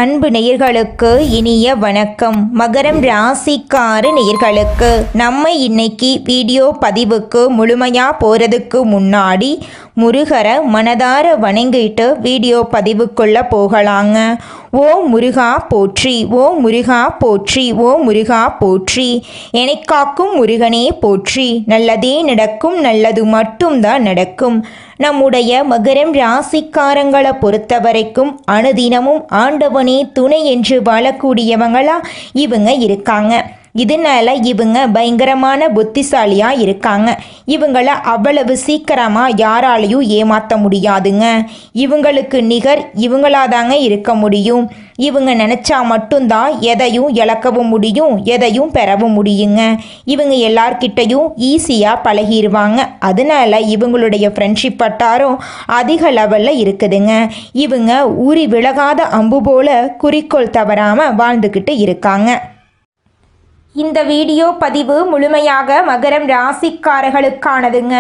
அன்பு நேயர்களுக்கு இனிய வணக்கம். மகரம் ராசிக்கார நேயர்களுக்கு நம்ம இன்னைக்கு வீடியோ பதிவுக்கு முழுமையாக போகிறதுக்கு முன்னாடி முருகரை மனதார வணங்கிட்டு வீடியோ பதிவுக்குள்ளே போகலாங்க. ஓ முருகா போற்றி, ஓ முருகா போற்றி, ஓ முருகா போற்றி, எனக்காக்கும் முருகனே போற்றி. நல்லதே நடக்கும், நல்லது மட்டும்தான் நடக்கும். நம்முடைய மகரம் ராசிக்காரங்களை பொறுத்த வரைக்கும் அனுதினமும் ஆண்டவனே துணை என்று வாழக்கூடியவங்களா இவங்க இருக்காங்க. இதனால இவங்க பயங்கரமான புத்திசாலியாக இருக்காங்க. இவங்களை அவ்வளவு சீக்கிரமாக யாராலையும் ஏமாற்ற முடியாதுங்க. இவங்களுக்கு நிகர் இவங்களாதாங்க இருக்க முடியும். இவங்க நினச்சா மட்டும்தான் எதையும் இழக்கவும் முடியும், எதையும் பெறவும் முடியுங்க. இவங்க எல்லார்கிட்டையும் ஈஸியாக பழகிடுவாங்க. அதனால இவங்களுடைய ஃப்ரெண்ட்ஷிப் வட்டாரம் அதிக லெவலில் இருக்குதுங்க. இவங்க ஊறி விலகாத அம்பு போல குறிக்கோள் தவறாமல் வாழ்ந்துக்கிட்டு இருக்காங்க. இந்த வீடியோ பதிவு முழுமையாக மகரம் ராசிக்காரர்களுக்கானதுங்க.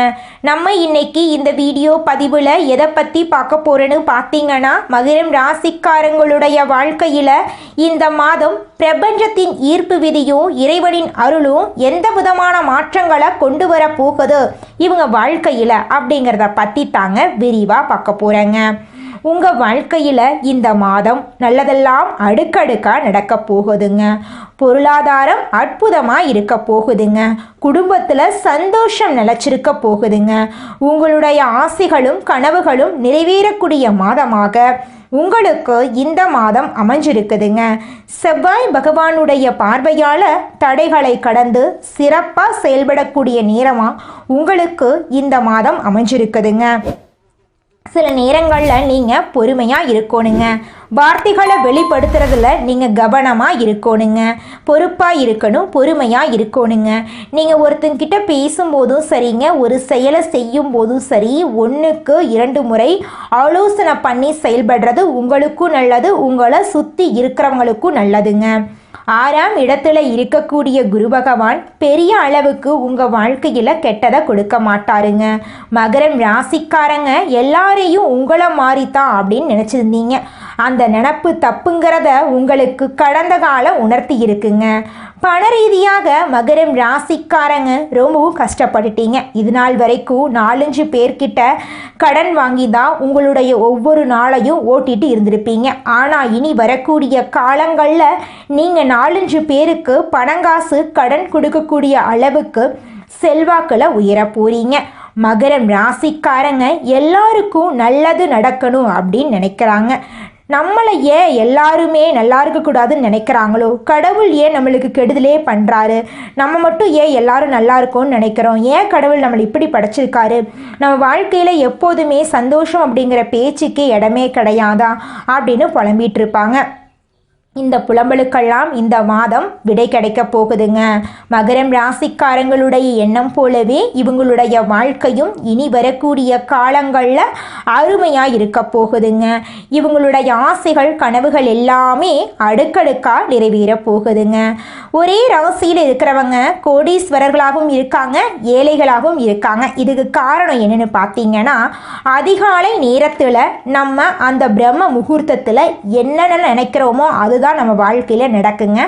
நம்ம இன்னைக்கு இந்த வீடியோ பதிவில் எதை பற்றி பார்க்க போகிறோன்னு பார்த்தீங்கன்னா, மகரம் ராசிக்காரங்களுடைய வாழ்க்கையில் இந்த மாதம் பிரபஞ்சத்தின் ஈர்ப்பு விதியும் இறைவனின் அருளும் எந்த விதமான மாற்றங்களை கொண்டு வர போகுது இவங்க வாழ்க்கையில் அப்படிங்கிறத பற்றி தாங்க விரிவாக பார்க்க போகிறேங்க. உங்கள் வாழ்க்கையில் இந்த மாதம் நல்லதெல்லாம் அடுக்கடுக்காக நடக்க போகுதுங்க. பொருளாதாரம் அற்புதமாக இருக்க போகுதுங்க. குடும்பத்தில் சந்தோஷம் நிலச்சிருக்க போகுதுங்க. உங்களுடைய ஆசைகளும் கனவுகளும் நிறைவேறக்கூடிய மாதமாக உங்களுக்கு இந்த மாதம் அமைஞ்சிருக்குதுங்க. செவ்வாய் பகவானுடைய பார்வையால் தடைகளை கடந்து சிறப்பாக செயல்படக்கூடிய நேரமாக உங்களுக்கு இந்த மாதம் அமைஞ்சிருக்குதுங்க. சில நேரங்களில் நீங்கள் பொறுமையாக இருக்கணுங்க. வார்த்தைகளை வெளிப்படுத்துறதுல நீங்கள் கவனமாக இருக்கணுங்க. பொறுப்பாக இருக்கணும், பொறுமையாக இருக்கணுங்க. நீங்கள் ஒருத்தங்கிட்ட பேசும்போதும் சரிங்க, ஒரு செயலை செய்யும் போதும் சரி, 1க்கு 2 முறை ஆலோசனை பண்ணி செயல்படுறது உங்களுக்கும் நல்லது, உங்களை சுற்றி இருக்கிறவங்களுக்கும் நல்லதுங்க. 6ஆம் இடத்துல இருக்கக்கூடிய குரு பகவான் பெரிய அளவுக்கு உங்கள் வாழ்க்கையில் கெட்டதை கொடுக்க மாட்டாருங்க. மகரம் ராசிக்காரங்க எல்லாரையும் உங்களை மாறித்தான் அப்படின்னு நினச்சிருந்தீங்க. அந்த நினப்பு தப்புங்கிறத உங்களுக்கு கடந்த காலம் உணர்த்தி இருக்குங்க. பண ரீதியாக மகரம் ராசிக்காரங்க ரொம்பவும் கஷ்டப்பட்டுட்டீங்க. இது நாள் வரைக்கும் 4-5 பேர்கிட்ட கடன் வாங்கி தான் உங்களுடைய ஒவ்வொரு நாளையும் ஓட்டிட்டு இருந்திருப்பீங்க. ஆனால் இனி வரக்கூடிய காலங்களில் நீங்கள் 4-5 பேருக்கு பணங்காசு கடன் கொடுக்கக்கூடிய அளவுக்கு செல்வாக்கில் உயர போறீங்க. மகரம் ராசிக்காரங்க எல்லாருக்கும் நல்லது நடக்கணும் அப்படின்னு நினைக்கிறாங்க. நம்மளை ஏன் எல்லாருமே நல்லா இருக்கக்கூடாதுன்னு நினைக்கிறாங்களோ, கடவுள் ஏன் நம்மளுக்கு கெடுதலே பண்ணுறாரு, நம்ம மட்டும் ஏன் எல்லாரும் நல்லா இருக்கோன்னு நினைக்கிறோம், ஏன் கடவுள் நம்மளை இப்படி படைச்சிருக்காரு, நம்ம வாழ்க்கையில் எப்போதுமே சந்தோஷம் அப்படிங்கிற பேச்சுக்கே இடமே கிடையாதா அப்படின்னு புலம்பிகிட்டு இருப்பாங்க. இந்த புலம்பலுக்கெல்லாம் இந்த மாதம் விடை கிடைக்க போகுதுங்க. மகரம் ராசிக்காரங்களுடைய எண்ணம் போலவே இவங்களுடைய வாழ்க்கையும் இனி வரக்கூடிய காலங்களில் அருமையாக இருக்க போகுதுங்க. இவங்களுடைய ஆசைகள் கனவுகள் எல்லாமே அடுக்கடுக்காக நிறைவேற போகுதுங்க. ஒரே ராசியில் இருக்கிறவங்க கோடீஸ்வரர்களாகவும் இருக்காங்க, ஏழைகளாகவும் இருக்காங்க. இதுக்கு காரணம் என்னென்னு பார்த்தீங்கன்னா, அதிகாலை நேரத்தில் நம்ம அந்த பிரம்ம முகூர்த்தத்தில் என்னென்ன நினைக்கிறோமோ அது தான் நம்ம வாழ்க்கையில் நடக்குங்க.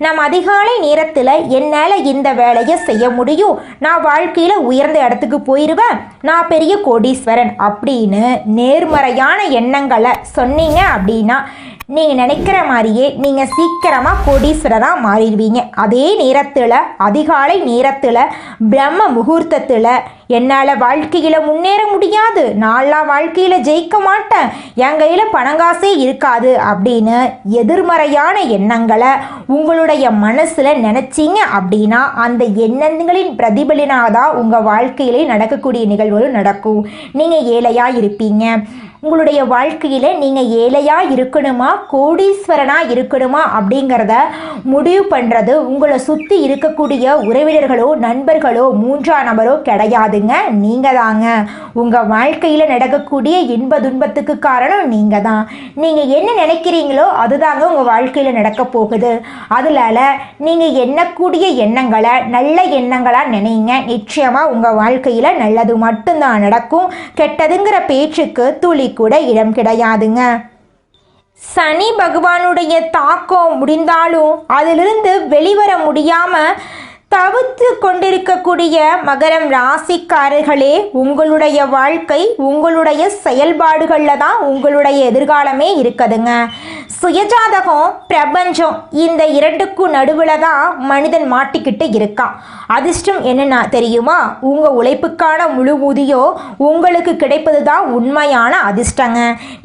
நம்ம அதிகாலை நேரத்தில் என்னால் இந்த வேலையை செய்ய முடியும், நான் வாழ்க்கையில் உயர்ந்த இடத்துக்கு போயிடுவேன், நான் பெரிய கோடீஸ்வரன் அப்படின்னு நேர்மறையான எண்ணங்களை சொன்னீங்க அப்படின்னா நீங்கள் நினைக்கிற மாதிரியே நீங்கள் சீக்கிரமாக கோடீஸ்வரராக மாறிடுவீங்க. அதே நேரத்தில் அதிகாலை நேரத்தில் பிரம்ம முகூர்த்தத்தில் என்னால் வாழ்க்கையில் முன்னேற முடியாது, நான்லாம் வாழ்க்கையில் ஜெயிக்க மாட்டேன், என் கையில் பணங்காசே இருக்காது அப்படின்னு எதிர்மறையான எண்ணங்களை உங்களுடைய மனசில் நினச்சிங்க அப்படின்னா அந்த எண்ணங்களின் பிரதிபலினாக தான் உங்கள் வாழ்க்கையிலே நடக்கக்கூடிய நிகழ்வுகளும் நடக்கும். நீங்கள் ஏழையாக இருப்பீங்க. உங்களுடைய வாழ்க்கையில் நீங்கள் ஏழையாக இருக்கணுமா கோடீஸ்வரனாக இருக்கணுமா அப்படிங்கிறத முடிவு பண்ணுறது உங்களை சுற்றி இருக்கக்கூடிய உறவினர்களோ நண்பர்களோ 3ஆம் நபரோ கிடையாதுங்க, நீங்கள் தாங்க. உங்கள் வாழ்க்கையில் நடக்கக்கூடிய இன்ப துன்பத்துக்கு காரணம் நீங்கள் தான். நீங்கள் என்ன நினைக்கிறீங்களோ அதுதாங்க உங்கள் வாழ்க்கையில் நடக்க போகுது. அதனால நீங்கள் எண்ணக்கூடிய எண்ணங்களை நல்ல எண்ணங்களாக நினைங்க. நிச்சயமாக உங்கள் வாழ்க்கையில் நல்லது மட்டும்தான் நடக்கும். கெட்டதுங்கிற பேச்சுக்கு துளி கூட இடம் கிடையாதுங்க. சனி பகவானுடைய தாக்கம் முடிந்தாலும் அதிலிருந்து வெளிவர முடியாமல் தவித்து கொண்டிருக்கக்கூடிய மகரம் ராசிக்காரர்களே, உங்களுடைய வாழ்க்கை உங்களுடைய செயல்பாடுகளில் தான் உங்களுடைய எதிர்காலமே இருக்குதுங்க. சுயஜாதகம் பிரபஞ்சம் இந்த இரண்டுக்கும் நடுவில் தான் மனிதன் மாட்டிக்கிட்டு இருக்கான். அதிர்ஷ்டம் என்னன்னா தெரியுமா? உங்கள் உழைப்புக்கான முழு ஊதியம் உங்களுக்கு கிடைப்பது தான் உண்மையான அதிர்ஷ்டங்க.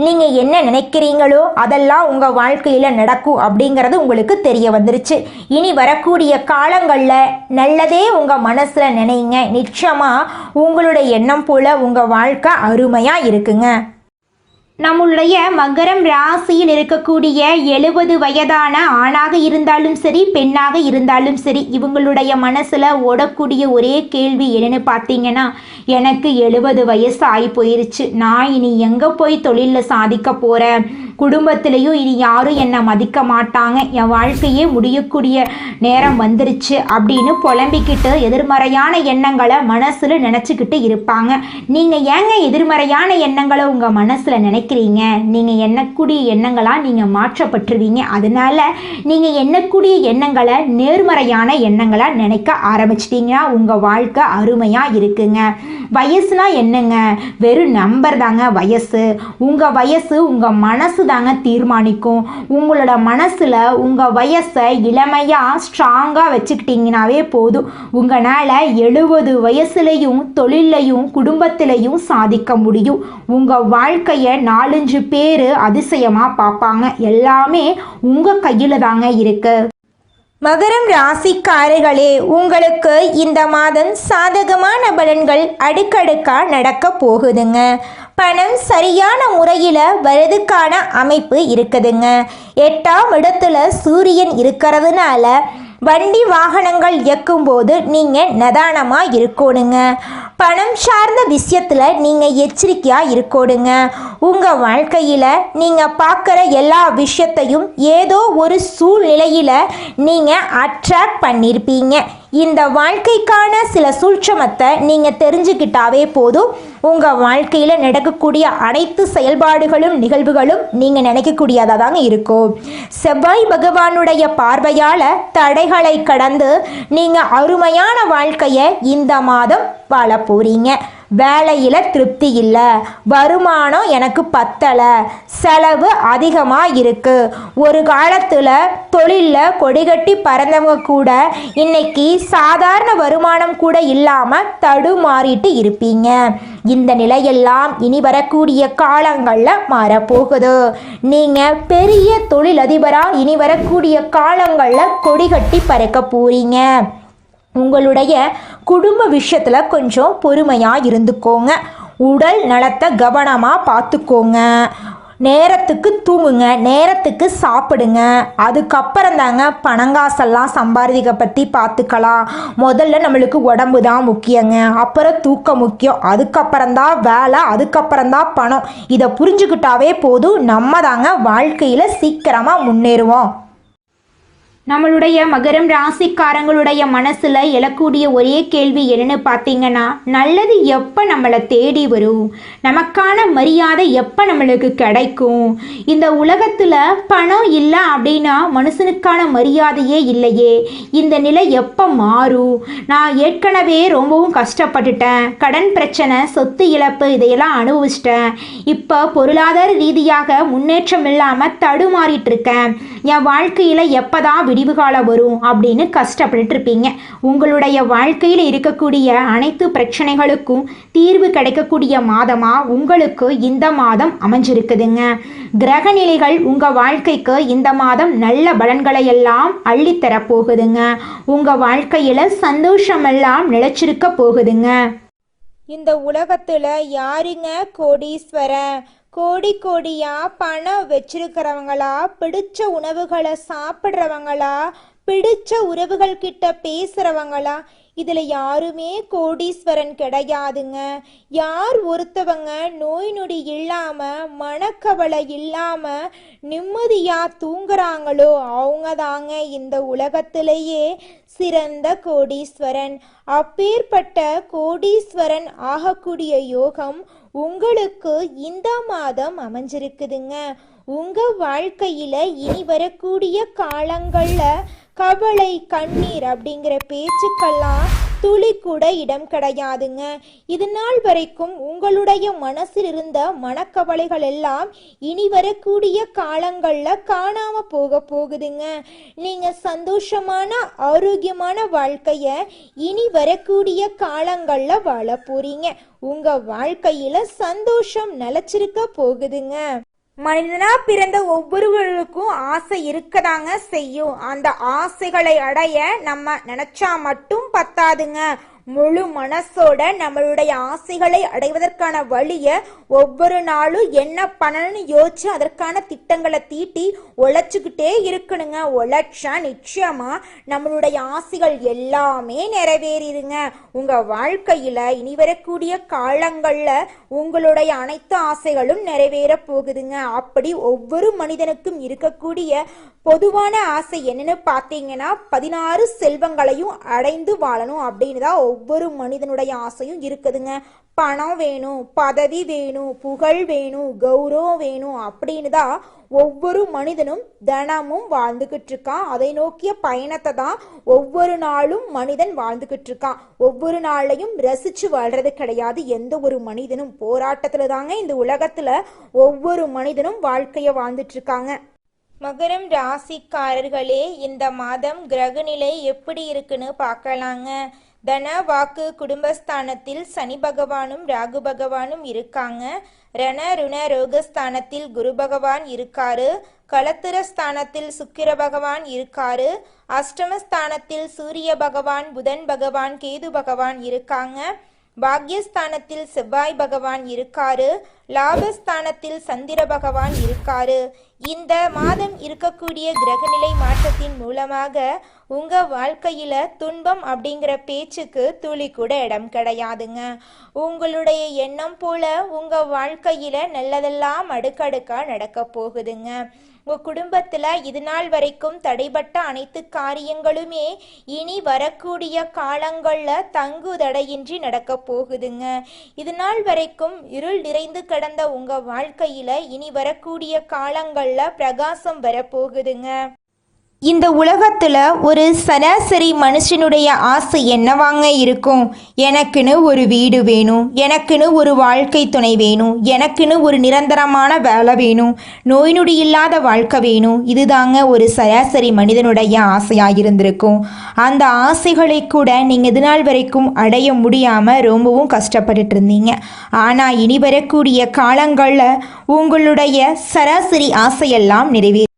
நீங்கள் என்ன நினைக்கிறீங்களோ அதெல்லாம் உங்கள் வாழ்க்கையில் நடக்கும் அப்படிங்கிறது உங்களுக்கு தெரிய வந்துருச்சு. இனி வரக்கூடிய காலங்களில் நல்லதே உங்கள் மனசில் நினைங்க. நிச்சயமாக உங்களுடைய எண்ணம் போல் உங்கள் வாழ்க்கை அருமையாக இருக்குங்க. நம்மளுடைய மகரம் ராசியில் இருக்கக்கூடிய 70 வயதான ஆணாக இருந்தாலும் சரி பெண்ணாக இருந்தாலும் சரி, இவங்களுடைய மனசில் ஓடக்கூடிய ஒரே கேள்வி என்னென்னு பார்த்தீங்கன்னா, எனக்கு 70 வயசு ஆகி போயிருச்சு, நான் இனி எங்கே போய் தொழிலில் சாதிக்க போகிறேன், குடும்பத்திலையும் இனி யாரும் என்னை மதிக்க மாட்டாங்க, என் வாழ்க்கையே முடியக்கூடிய நேரம் வந்துருச்சு அப்படின்னு புலம்பிக்கிட்டு எதிர்மறையான எண்ணங்களை மனசில் நினச்சிக்கிட்டு இருப்பாங்க. நீங்கள் ஏங்க எதிர்மறையான எண்ணங்களை உங்கள் மனசில் நினைக்கிறீங்க? நீங்கள் எண்ணக்கூடிய எண்ணங்களாக நீங்கள் மாற்றப்பட்டுருவீங்க. அதனால நீங்கள் எண்ணக்கூடிய எண்ணங்களை நேர்மறையான எண்ணங்களாக நினைக்க ஆரம்பிச்சிட்டிங்கன்னா உங்கள் வாழ்க்கை அருமையாக இருக்குங்க. வயசுனா என்னங்க? வெறும் நம்பர் தாங்க வயசு. உங்கள் வயசு உங்கள் மனசு தாங்க தீர்மானிக்கும். உங்களோட மனசில் உங்கள் வயசை இளமையாக ஸ்ட்ராங்காக வச்சுக்கிட்டிங்கனாவே போதும். உங்களால் 70 வயசுலையும் தொழிலையும் குடும்பத்திலையும் சாதிக்க முடியும். உங்கள் வாழ்க்கையை 4-5 பேர் அதிசயமாக பார்ப்பாங்க. எல்லாமே உங்கள் கையில் தாங்க இருக்கு. மகரம் ராசிக்காரர்களே, உங்களுக்கு இந்த மாதம் சாதகமான பலன்கள் அடுக்கடுக்காக நடக்க போகுதுங்க. பணம் சரியான முறையில் வரதுக்கான அமைப்பு இருக்குதுங்க. 8ஆம் இடத்துல சூரியன் இருக்கிறதுனால வண்டி வாகனங்கள் இயக்கும்போது நீங்கள் நிதானமாக இருக்கணுங்க. பணம் சார்ந்த விஷயத்தில் நீங்கள் எச்சரிக்கையாக இருக்கணுங்க. உங்கள் வாழ்க்கையில் நீங்கள் பார்க்குற எல்லா விஷயத்தையும் ஏதோ ஒரு சூழ்நிலையில் நீங்கள் அட்ராக்ட் பண்ணியிருப்பீங்க. இந்த வாழ்க்கைக்கான சில சூட்சமத்தை நீங்கள் தெரிஞ்சுக்கிட்டாவே போதும். உங்கள் வாழ்க்கையில் நடக்கக்கூடிய அனைத்து செயல்பாடுகளும் நிகழ்வுகளும் நீங்கள் நினைக்கக்கூடியதாக தாங்க இருக்கும். செவ்வாய் பகவானுடைய பார்வையால் தடைகளை கடந்து நீங்கள் அருமையான வாழ்க்கையை இந்த மாதம் வாழ போகிறீங்க. வேலையில் திருப்தி இல்லை, வருமானம் எனக்கு பத்தலை, செலவு அதிகமாக இருக்குது. ஒரு காலத்தில் தொழிலில் கொடிகட்டி பறந்தவங்க கூட இன்னைக்கு சாதாரண வருமானம் கூட இல்லாமல் தடுமாறிட்டு இருப்பீங்க. இந்த நிலையெல்லாம் இனி வரக்கூடிய காலங்களில் மாறப்போகுது. நீங்கள் பெரிய தொழிலதிபராக இனி வரக்கூடிய காலங்களில் கொடிகட்டி பறக்க போகிறீங்க. உங்களுடைய குடும்ப விஷயத்தில் கொஞ்சம் பொறுமையாக இருந்துக்கோங்க. உடல் நலத்தை கவனமாக பார்த்துக்கோங்க. நேரத்துக்கு தூங்குங்க, நேரத்துக்கு சாப்பிடுங்க. அதுக்கப்புறம் தாங்க பணங்காசெல்லாம் சம்பாதிக்க பற்றி பார்த்துக்கலாம். முதல்ல நம்மளுக்கு உடம்பு தான் முக்கியங்க, அப்புறம் தூக்கம் முக்கியம், அதுக்கப்புறம்தான் வேலை, அதுக்கப்புறம்தான் பணம். இதை புரிஞ்சுக்கிட்டாவே போதும், நம்ம தாங்க வாழ்க்கையில் சீக்கிரமாக முன்னேறுவோம். நம்மளுடைய மகரம் ராசிக்காரங்களுடைய மனசில் எழக்கூடிய ஒரே கேள்வி என்னன்னு பார்த்தீங்கன்னா, நல்லது எப்போ நம்மளை தேடி வரும், நமக்கான மரியாதை எப்போ நம்மளுக்கு கிடைக்கும், இந்த உலகத்தில் பணம் இல்லை அப்படின்னா மனுஷனுக்கான மரியாதையே இல்லையே, இந்த நிலை எப்போ மாறும், நான் ஏற்கனவே ரொம்பவும் கஷ்டப்பட்டுட்டேன், கடன் பிரச்சனை, சொத்து இழப்பு இதையெல்லாம் அனுபவிச்சிட்டேன், இப்போ பொருளாதார ரீதியாக முன்னேற்றம் இல்லாமல் தடுமாறிட்டு இருக்கேன், என் வாழ்க்கையில் எப்போதான் விடிவு காலம் வரும் அப்படின்னு கஷ்டப்பட்டு இருப்பீங்க. உங்களுடைய வாழ்க்கையில் இருக்கக்கூடிய அனைத்து பிரச்சனைகளுக்கும் தீர்வு கிடைக்கக்கூடிய மாதமா உங்களுக்கு இந்த மாதம் அமைஞ்சிருக்குதுங்க. கிரக நிலைகள் உங்க வாழ்க்கைக்கு இந்த மாதம் நல்ல பலன்களை எல்லாம் அள்ளித்தர போகுதுங்க. உங்க வாழ்க்கையில சந்தோஷம் எல்லாம் நிலைச்சிருக்க போகுதுங்க. இந்த உலகத்துல யாருங்க கோடீஸ்வரன்? கோடி கோடியா பணம் வச்சிருக்கிறவங்களா, பிடிச்ச உணவுகளை சாப்பிட்றவங்களா, பிடிச்ச உறவுகள் கிட்ட பேசுறவங்களா? இதுல யாருமே கோடீஸ்வரன் கிடையாதுங்க. யார் ஒருத்தவங்க நோய் நொடி இல்லாம மனக்கவலை இல்லாம நிம்மதியா தூங்குறாங்களோ அவங்க தாங்க இந்த உலகத்திலேயே சிறந்த கோடீஸ்வரன். அப்பேற்பட்ட கோடீஸ்வரன் ஆகக்கூடிய யோகம் உங்களுக்கு இந்த மாதம் அமைஞ்சிருக்குதுங்க. உங்க வாழ்க்கையில இனி வரக்கூடிய காலங்கள்ல கவலை கண்ணீர் அப்படிங்கிற பேச்சுக்கெல்லாம் துளி கூட இடம் கிடையாதுங்க. இது நாள் வரைக்கும் உங்களுடைய மனசில் இருந்த மனக்கவலைகள் எல்லாம் இனி வரக்கூடிய காலங்கள்ல காணாம போகுதுங்க. நீங்க சந்தோஷமான ஆரோக்கியமான வாழ்க்கைய இனி வரக்கூடிய காலங்கள்ல வாழ போறீங்க. உங்க வாழ்க்கையில சந்தோஷம் நிலைச்சிருக்க போகுதுங்க. மனிதனா பிறந்த ஒவ்வொருவருக்கும் ஆசை இருக்கதாங்க செய்யும். அந்த ஆசைகளை அடைய நம்ம நினைச்சா மட்டும் பத்தாதுங்க. முழு மனசோட நம்மளுடைய ஆசைகளை அடைவதற்கான வழிய ஒவ்வொரு நாளும் என்ன பண்ணணும்னு யோசிச்சு அதற்கான திட்டங்களை தீட்டி உழைச்சுக்கிட்டே இருக்கணுங்க. உழைச்சா நிச்சயமா நம்மளுடைய ஆசைகள் எல்லாமே நிறைவேறிடுங்க. உங்க வாழ்க்கையில இனி வரக்கூடிய காலங்கள்ல உங்களுடைய அனைத்து ஆசைகளும் நிறைவேற போகுதுங்க. அப்படி ஒவ்வொரு மனிதனுக்கும் இருக்கக்கூடிய பொதுவான ஆசை என்னன்னு பார்த்தீங்கன்னா 16 செல்வங்களையும் அடைந்து வாழணும் அப்படின்னு தான் ஒவ்வொரு மனிதனுடைய ஆசையும் இருக்குதுங்க. பணம் வேணும், பதவி வேணும், புகழ் வேணும், கௌரவம் வேணும் அப்படின்னு தான் ஒவ்வொரு மனிதனும் தினமும் வாழ்ந்துகிட்டு இருக்கான். அதை நோக்கிய பயணத்தை தான் ஒவ்வொரு நாளும் மனிதன் வாழ்ந்துகிட்டு இருக்கான். ஒவ்வொரு நாளையும் ரசிச்சு வாழ்றது கிடையாது. எந்த ஒரு மனிதனும் போராட்டத்துல தாங்க இந்த உலகத்துல ஒவ்வொரு மனிதனும் வாழ்க்கைய வாழ்ந்துட்டு இருக்காங்க. மகரம் ராசிக்காரர்களே, இந்த மாதம் கிரகநிலை எப்படி இருக்குன்னு பார்க்கலாங்க. தன வாக்கு குடும்பஸ்தானத்தில் சனி பகவானும் ராகு பகவானும் இருக்காங்க. ரண ருண ரோகஸ்தானத்தில் குரு பகவான் இருக்காரு. களத்திர ஸ்தானத்தில் சுக்கிர பகவான் இருக்காரு. அஷ்டமஸ்தானத்தில் சூரிய பகவான், புதன் பகவான், கேது பகவான் இருக்காங்க. பாக்யஸ்தானத்தில் செவ்வாய் பகவான் இருக்காரு. லாபஸ்தானத்தில் சந்திர பகவான் இருக்காரு. இந்த மாதம் இருக்கக்கூடிய கிரகநிலை மாற்றத்தின் மூலமாக உங்க வாழ்க்கையில துன்பம் அப்படிங்கிற பேச்சுக்கு துளி கூட இடம் கிடையாதுங்க. உங்களுடைய எண்ணம் போல உங்க வாழ்க்கையில நல்லதெல்லாம் அடுக்கடுக்கா நடக்க போகுதுங்க. உங்க குடும்பத்துல இது நாள் வரைக்கும் தடைபட்ட அனைத்து காரியங்களுமே இனி வரக்கூடிய காலங்கள்ல தங்கு தடையின்றி நடக்க போகுதுங்க. இது நாள் வரைக்கும் இருள் நிறைந்து கடந்த உங்க வாழ்க்கையில இனி வரக்கூடிய காலங்கள்ல பிரகாசம் வரப்போகுதுங்க. இந்த உலகத்துல ஒரு சராசரி மனுஷனுடைய ஆசை என்னவாங்க இருக்கும்? எனக்குன்னு ஒரு வீடு வேணும், எனக்குன்னு ஒரு வாழ்க்கை துணை வேணும், எனக்குன்னு ஒரு நிரந்தரமான வேலை வேணும், நோய் நொடி இல்லாத வாழ்க்கை வேணும். இதுதாங்க ஒரு சராசரி மனிதனுடைய ஆசையாக இருந்திருக்கும். அந்த ஆசைகளை கூட நீங்கள் இது நாள் வரைக்கும் அடைய முடியாமல் ரொம்பவும் கஷ்டப்பட்டுட்டு இருந்தீங்க. ஆனால் இனி வரக்கூடிய காலங்களில் உங்களுடைய சராசரி ஆசையெல்லாம் நிறைவேறி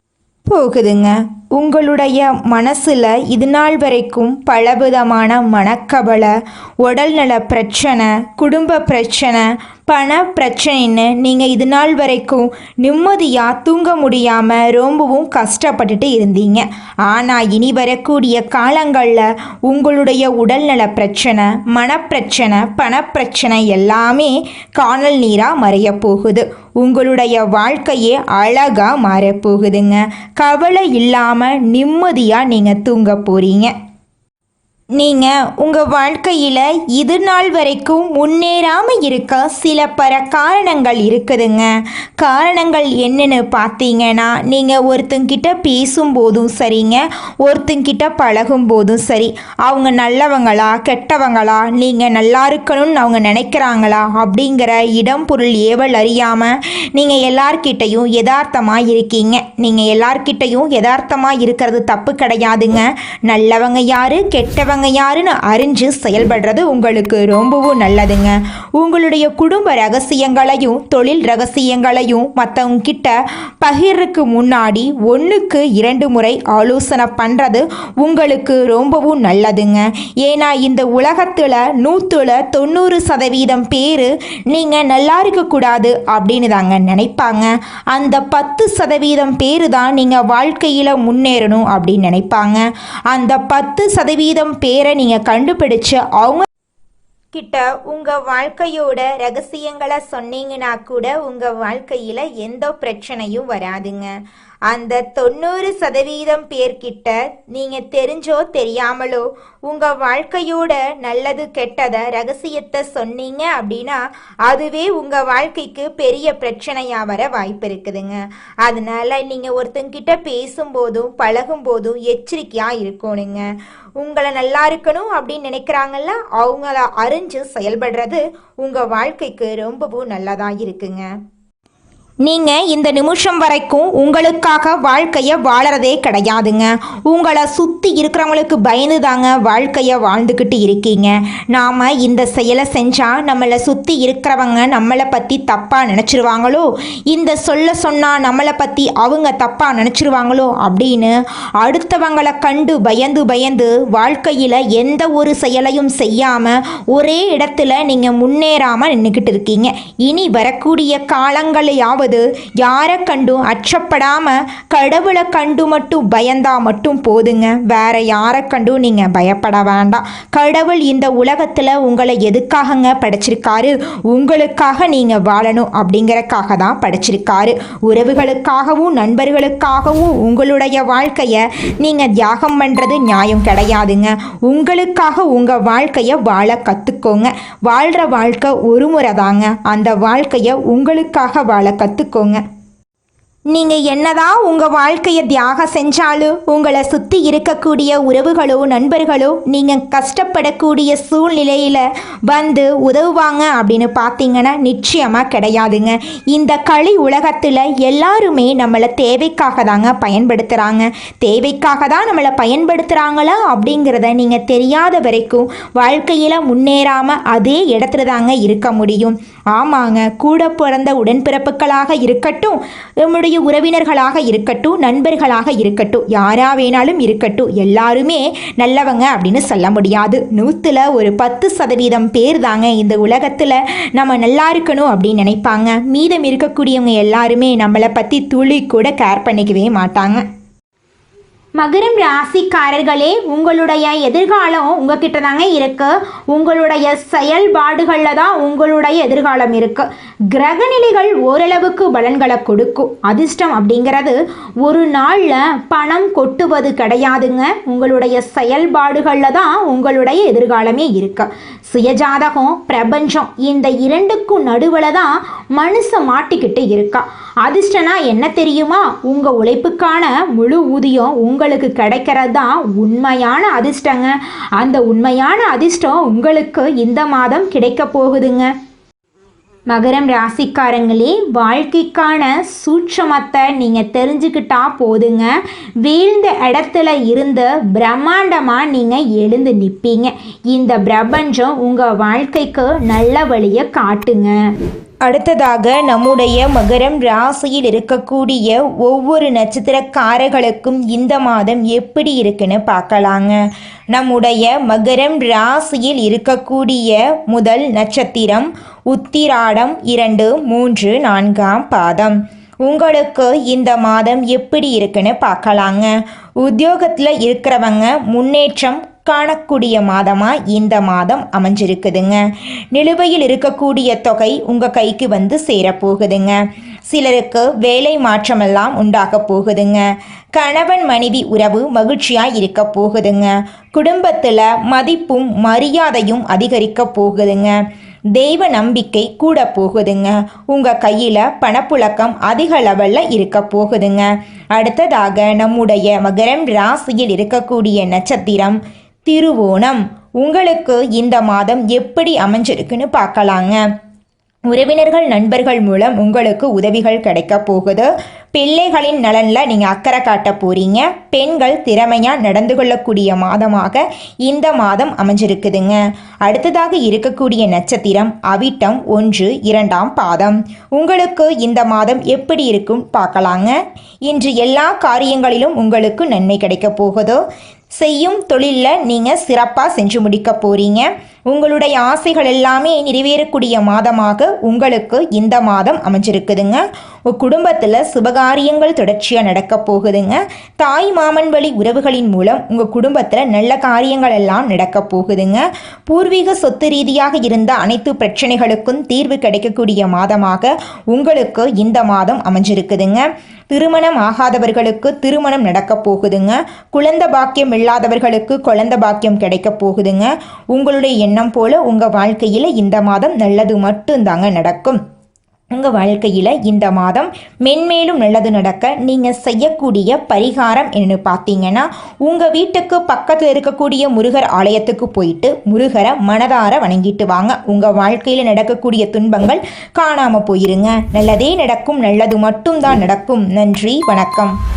போகுதுங்க. உங்களுடைய மனசில் இது நாள் வரைக்கும் பலவிதமான மனக்கவலை, உடல்நல பிரச்சனை, குடும்ப பிரச்சனை, பண பிரச்சனைன்னு நீங்கள் இது நாள் வரைக்கும் நிம்மதியாக தூங்க முடியாமல் ரொம்பவும் கஷ்டப்பட்டுட்டு இருந்தீங்க. ஆனால் இனி வரக்கூடிய காலங்களில் உங்களுடைய உடல்நல பிரச்சனை, மனப்பிரச்சனை, பணப்பிரச்சனை எல்லாமே காணல் நீராக மறைய போகுது. உங்களுடைய வாழ்க்கையே அழகாக மாறப்போகுதுங்க. கவலை இல்லாமல் நிம்மதியாக நீங்கள் தூங்க போகிறீங்க. நீங்கள் உங்கள் வாழ்க்கையில் இது நாள் வரைக்கும் முன்னேறாமல் இருக்க சில காரணங்கள் இருக்குதுங்க. காரணங்கள் என்னென்னு பார்த்தீங்கன்னா, நீங்கள் ஒருத்தங்கிட்ட பேசும்போதும் சரிங்க, ஒருத்தங்கிட்ட பழகும் போதும் சரி, அவங்க நல்லவங்களா கெட்டவங்களா, நீங்கள் நல்லா இருக்கணும்னு அவங்க நினைக்கிறாங்களா அப்படிங்கிற இடம் பொருள் ஏவல் அறியாமல் நீங்கள் எல்லார்கிட்டையும் யதார்த்தமாக இருக்கீங்க. நீங்கள் எல்லார்கிட்டையும் யதார்த்தமாக இருக்கிறது தப்பு கிடையாதுங்க. நல்லவங்க யாரு கெட்டவங்க யாருன்னு அறிஞ்சு செயல்படுறது உங்களுக்கு ரொம்பவும் நல்லதுங்க. உங்களுடைய குடும்ப ரகசியங்களையும் தொழில் ரகசியங்களையும் மற்றவங்க கிட்ட பகிர்றதுக்கு முன்னாடி 1க்கு 2 முறை ஆலோசனை பண்ணுறது உங்களுக்கு ரொம்பவும் நல்லதுங்க. ஏன்னா இந்த உலகத்தில் 90% பேர் நீங்கள் நல்லா இருக்கக்கூடாது அப்படின்னு தாங்க நினைப்பாங்க. அந்த 10% பேர் தான் நீங்கள் வாழ்க்கையில் முன்னேறணும் அப்படின்னு நினைப்பாங்க. அந்த 10% பேரை நீங்கள் கண்டுபிடிச்சு அவங்க கிட்ட உங்கள் வாழ்க்கையோட ரகசியங்களை சொன்னீங்கன்னா கூட உங்கள் வாழ்க்கையில் எந்த பிரச்சனையும் வராதுங்க. அந்த 90% பேர்கிட்ட நீங்க தெரிஞ்சோ தெரியாமலோ உங்க வாழ்க்கையோட நல்லது கெட்டத ரகசியத்தை சொன்னீங்க அப்படின்னா அதுவே உங்க வாழ்க்கைக்கு பெரிய பிரச்சனையா வர வாய்ப்பு இருக்குதுங்க. அதனால நீங்க ஒருத்தங்கிட்ட பேசும்போதும் பழகும் போதும் எச்சரிக்கையா இருக்கணுங்க. உங்களை நல்லா இருக்கணும் அப்படின்னு நினைக்கிறாங்கல்ல, அவங்கள அறிஞ்சு செயல்படுறது உங்க வாழ்க்கைக்கு ரொம்பவும் நல்லதா இருக்குங்க. நீங்கள் இந்த நிமிஷம் வரைக்கும் உங்களுக்காக வாழ்க்கையை வாழறதே கிடையாதுங்க. உங்களை சுற்றி இருக்கிறவங்களுக்கு பயந்து தாங்க வாழ்க்கையை வாழ்ந்துக்கிட்டு இருக்கீங்க. நாம் இந்த செயலை செஞ்சால் நம்மளை சுற்றி இருக்கிறவங்க நம்மளை பற்றி தப்பாக நினச்சிருவாங்களோ, இந்த சொன்னால் நம்மளை பற்றி அவங்க தப்பாக நினச்சிருவாங்களோ அப்படின்னு அடுத்தவங்களை கண்டு பயந்து வாழ்க்கையில் எந்த ஒரு செயலையும் செய்யாமல் ஒரே இடத்துல நீங்கள் முன்னேறாமல் நின்றுக்கிட்டு இருக்கீங்க. இனி வரக்கூடிய காலங்களையாவது யாரை கண்டும் அச்சப்படாம கடவுளை கண்டு மட்டும் பயந்தா மட்டும் போதுங்க. வேற யாரை கண்டும் நீங்க பயப்பட வேண்டாம். கடவுள் இந்த உலகத்துல உங்களை எதுக்காகங்க படைச்சிருக்காரு? உங்களுக்காக நீங்க வாழணும் அப்படிங்கறக்காக தான் படைச்சிருக்காரு. உறவுகளுக்காகவும் நண்பர்களுக்காகவும் உங்களுடைய வாழ்க்கைய நீங்க தியாகம் பண்றது நியாயம் கிடையாதுங்க. உங்களுக்காக உங்க வாழ்க்கைய வாழ கத்துக்கோங்க. வாழ்ற வாழ்க்கை ஒரு முறை தாங்க. அந்த வாழ்க்கைய உங்களுக்காக வாழ கத்துக்கோங்க. நீங்கள் என்னதான் உங்கள் வாழ்க்கையை தியாகம் செஞ்சாலும் உங்களை சுற்றி இருக்கக்கூடிய உறவுகளோ நண்பர்களோ நீங்கள் கஷ்டப்படக்கூடிய சூழ்நிலையில் வந்து உதவுவாங்க அப்படின்னு பார்த்தீங்கன்னா நிச்சயமாக கிடையாதுங்க. இந்த களி உலகத்தில் எல்லாருமே நம்மளை தேவைக்காக தாங்க பயன்படுத்துகிறாங்க. தேவைக்காக தான் நம்மளை பயன்படுத்துகிறாங்களா அப்படிங்கிறத நீங்கள் தெரியாத வரைக்கும் வாழ்க்கையில் முன்னேறாமல் அதே இடத்துல தாங்க இருக்க முடியும். ஆமாங்க, கூட பிறந்த உடன்பிறப்புகளாக இருக்கட்டும், நம்முடைய உறவினர்களாக இருக்கட்டும், நண்பர்களாக இருக்கட்டும், யாரா வேணாலும் இருக்கட்டும், எல்லாருமே நல்லவங்க அப்படின்னு சொல்ல முடியாது. 100ல் ஒரு 10% பேர் தாங்க இந்த உலகத்தில் நம்ம நல்லா இருக்கணும் அப்படின்னு நினைப்பாங்க. மீதம் இருக்கக்கூடியவங்க எல்லாருமே நம்மளை பற்றி துளி கூட கேர் பண்ணிக்கவே மாட்டாங்க. மகரம் ராசிக்காரர்களே, உங்களுடைய எதிர்காலம் உங்ககிட்ட தாங்க இருக்கு. உங்களுடைய செயல்பாடுகளில் தான் உங்களுடைய எதிர்காலம் இருக்கு. கிரகநிலைகள் ஓரளவுக்கு பலன்களை கொடுக்கும். அதிர்ஷ்டம் அப்படிங்கிறது ஒரு நாளில் பணம் கொட்டுவது கிடையாதுங்க. உங்களுடைய செயல்பாடுகளில் தான் உங்களுடைய எதிர்காலமே இருக்கு. சுயஜாதகம் பிரபஞ்சம் இந்த இரண்டுக்கும் நடுவில் தான் மனுஷன் மாட்டிக்கிட்டு இருக்கா. அதிர்ஷ்டனா என்ன தெரியுமா? உங்கள் உழைப்புக்கான முழு ஊதியம் உங்களுக்கு கிடைக்கிறது தான் உண்மையான அதிர்ஷ்டங்க. அந்த உண்மையான அதிர்ஷ்டம் உங்களுக்கு இந்த மாதம் கிடைக்க போகுதுங்க. மகரம் ராசிக்காரங்களே, வாழ்க்கைக்கான சூட்சமத்தை நீங்கள் தெரிஞ்சுக்கிட்டா போதுங்க. வீழ்ந்த இடத்துல இருந்து பிரம்மாண்டமாக நீங்கள் எழுந்து நிற்பீங்க. இந்த பிரபஞ்சம் உங்கள் வாழ்க்கைக்கு நல்ல வழியை காட்டுங்க. அடுத்ததாக நம்முடைய மகரம் ராசியில் இருக்கக்கூடிய ஒவ்வொரு நட்சத்திரக்காரர்களுக்கும் இந்த மாதம் எப்படி இருக்குன்னு பார்க்கலாங்க. நம்முடைய மகரம் ராசியில் இருக்கக்கூடிய முதல் நட்சத்திரம் உத்திராடம் 2, 3, 4ஆம் பாதம். உங்களுக்கு இந்த மாதம் எப்படி இருக்குன்னு பார்க்கலாங்க. உத்தியோகத்தில் இருக்கிறவங்க முன்னேற்றம் காணக்கூடிய மாதமாக இந்த மாதம் அமைஞ்சிருக்குதுங்க. நிலுவையில் இருக்கக்கூடிய தொகை உங்கள் கைக்கு வந்து சேரப்போகுதுங்க. சிலருக்கு வேலை மாற்றமெல்லாம் உண்டாக போகுதுங்க. கணவன் மனைவி உறவு மகிழ்ச்சியாக இருக்க போகுதுங்க. குடும்பத்தில் மதிப்பும் மரியாதையும் அதிகரிக்க போகுதுங்க. தெய்வ நம்பிக்கை கூட போகுதுங்க. உங்கள் கையில் பணப்புழக்கம் அதிக லெவலில் இருக்க போகுதுங்க. அடுத்ததாக நம்முடைய மகரம் ராசியில் இருக்கக்கூடிய நட்சத்திரம் திருவோணம். உங்களுக்கு இந்த மாதம் எப்படி அமைஞ்சிருக்குன்னு பார்க்கலாங்க. உறவினர்கள் நண்பர்கள் மூலம் உங்களுக்கு உதவிகள் கிடைக்க போகுது. பிள்ளைகளின் நலனில் நீங்கள் அக்கறை காட்ட போகிறீங்க. பெண்கள் திறமையாக நடந்து கொள்ளக்கூடிய மாதமாக இந்த மாதம் அமைஞ்சிருக்குதுங்க. அடுத்ததாக இருக்கக்கூடிய நட்சத்திரம் அவிட்டம் 1, 2ஆம் பாதம். உங்களுக்கு இந்த மாதம் எப்படி இருக்கும் பார்க்கலாங்க. இன்று எல்லா காரியங்களிலும் உங்களுக்கு நன்மை கிடைக்க போகுது. செய்யும் தொழிலில் நீங்கள் சிறப்பாக செஞ்சு முடிக்க போகிறீங்க. உங்களுடைய ஆசைகள் எல்லாமே நிறைவேறக்கூடிய மாதமாக உங்களுக்கு இந்த மாதம் அமைஞ்சிருக்குதுங்க. உங்கள் குடும்பத்தில் சுபகாரியங்கள் தொடர்ச்சியாக நடக்க போகுதுங்க. தாய் மாமன் வழி உறவுகளின் மூலம் உங்கள் குடும்பத்தில் நல்ல காரியங்கள் எல்லாம் நடக்க போகுதுங்க. பூர்வீக சொத்து ரீதியாக இருந்த அனைத்து பிரச்சனைகளுக்கும் தீர்வு கிடைக்கக்கூடிய மாதமாக உங்களுக்கு இந்த மாதம் அமைஞ்சிருக்குதுங்க. திருமணம் ஆகாதவர்களுக்கு திருமணம் நடக்க போகுதுங்க. குழந்தை பாக்கியம் இல்லாதவர்களுக்கு குழந்தை பாக்கியம் கிடைக்க போகுதுங்க. உங்களுடைய எண்ணம் போல உங்கள் வாழ்க்கையில் இந்த மாதம் நல்லது மட்டும்தாங்க நடக்கும். உங்கள் வாழ்க்கையில் இந்த மாதம் மென்மேலும் நல்லது நடக்க நீங்கள் செய்யக்கூடிய பரிகாரம் என்னன்னு பார்த்தீங்கன்னா, உங்கள் வீட்டுக்கு பக்கத்தில் இருக்கக்கூடிய முருகர் ஆலயத்துக்கு போயிட்டு முருகரை மனதார வணங்கிட்டு வாங்க. உங்கள் வாழ்க்கையில் நடக்கக்கூடிய துன்பங்கள் காணாமல் போயிருங்க. நல்லதே நடக்கும், நல்லது மட்டும்தான் நடக்கும். நன்றி, வணக்கம்.